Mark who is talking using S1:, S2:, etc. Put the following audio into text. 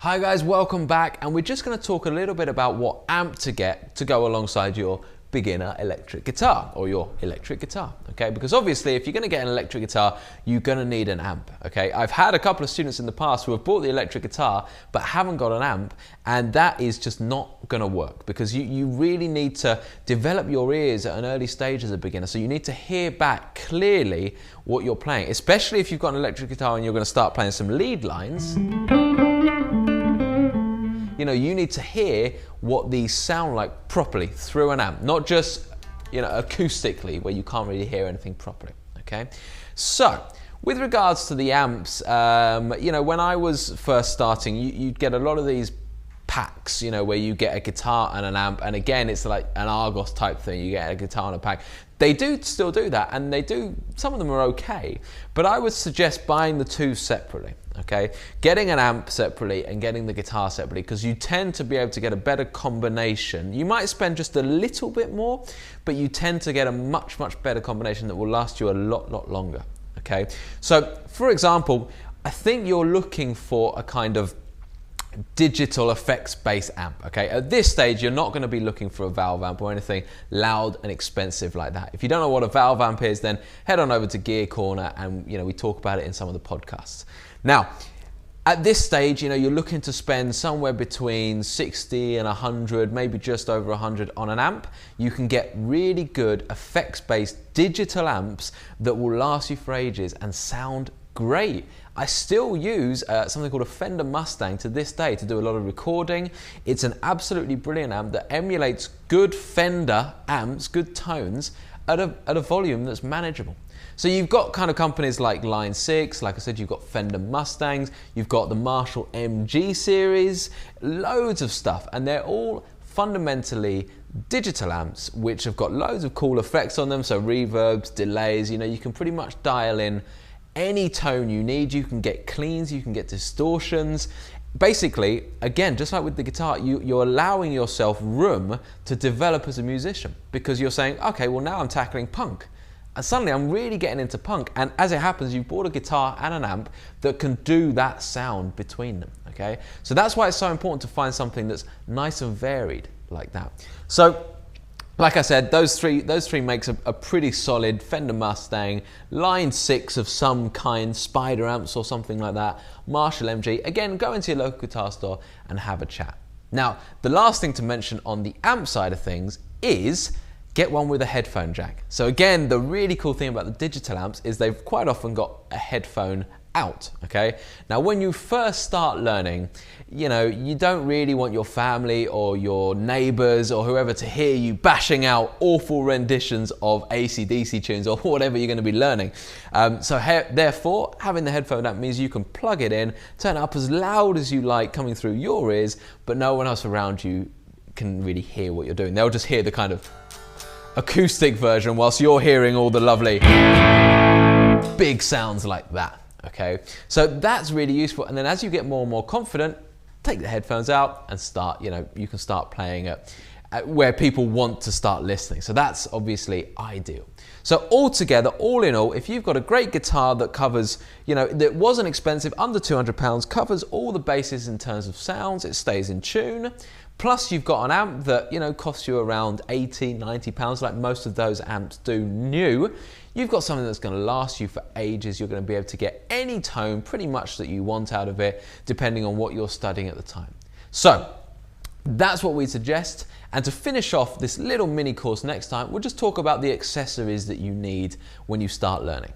S1: Hi guys, welcome back, and we're just going to talk a little bit about what amp to get to go alongside your beginner electric guitar or your electric guitar, okay? Because obviously if you're going to get an electric guitar, you're going to need an amp, okay? I've had a couple of students in the past who have bought the electric guitar but haven't got an amp, and that is just not going to work because you really need to develop your ears at an early stage as a beginner. So you need to hear back clearly what you're playing, especially if you've got an electric guitar and you're going to start playing some lead lines. You know, you need to hear what these sound like properly through an amp, not just, you know, acoustically where you can't really hear anything properly, okay? So, with regards to the amps, you know, when I was first starting, you'd get a lot of these packs, you know, where you get a guitar and an amp, and again, it's like an Argos type thing, you get a guitar and a pack. They do still do that, and they do, some of them are okay, but I would suggest buying the two separately, okay? Getting an amp separately and getting the guitar separately, because you tend to be able to get a better combination. You might spend just a little bit more, but you tend to get a much, much better combination that will last you a lot longer, okay? So, for example, I think you're looking for a kind of digital effects based amp, okay? At this stage, you're not going to be looking for a valve amp or anything loud and expensive like that. If you don't know what a valve amp is, then head on over to Gear Corner and, you know, we talk about it in some of the podcasts. Now, at this stage, you know, you're looking to spend somewhere between 60 and 100, maybe just over 100 on an amp. You can get really good effects-based digital amps that will last you for ages and sound great. I still use something called a Fender Mustang to this day to do a lot of recording. It's an absolutely brilliant amp that emulates good Fender amps, good tones, at a volume that's manageable. So you've got kind of companies like Line 6, like I said, you've got Fender Mustangs, you've got the Marshall MG series, loads of stuff, and they're all fundamentally digital amps which have got loads of cool effects on them, so reverbs, delays, you know, you can pretty much dial in any tone you need. You can get cleans, you can get distortions. Basically, again, just like with the guitar, you're allowing yourself room to develop as a musician because you're saying, okay, well now I'm tackling punk. And suddenly I'm really getting into punk. And as it happens, you've bought a guitar and an amp that can do that sound between them, okay? So that's why it's so important to find something that's nice and varied like that. So, like I said, those three makes a pretty solid Fender Mustang, Line 6 of some kind, Spider amps or something like that, Marshall MG. Again, go into your local guitar store and have a chat. Now, the last thing to mention on the amp side of things is get one with a headphone jack. So again, the really cool thing about the digital amps is they've quite often got a headphone out, okay? Now, when you first start learning, you know, you don't really want your family or your neighbors or whoever to hear you bashing out awful renditions of AC/DC tunes or whatever you're going to be learning. Therefore, having the headphone out means you can plug it in, turn it up as loud as you like coming through your ears, but no one else around you can really hear what you're doing. They'll just hear the kind of acoustic version whilst you're hearing all the lovely big sounds like that. Okay, so that's really useful, and then as you get more and more confident, take the headphones out and start, you know, you can start playing at where people want to start listening. So that's obviously ideal. So altogether, all in all, if you've got a great guitar that covers, you know, that wasn't expensive, under £200, covers all the bases in terms of sounds, it stays in tune, plus you've got an amp that, you know, costs you around £80, £90, like most of those amps do new, you've got something that's going to last you for ages. You're going to be able to get any tone pretty much that you want out of it, depending on what you're studying at the time. So that's what we suggest. And to finish off this little mini course next time, we'll just talk about the accessories that you need when you start learning.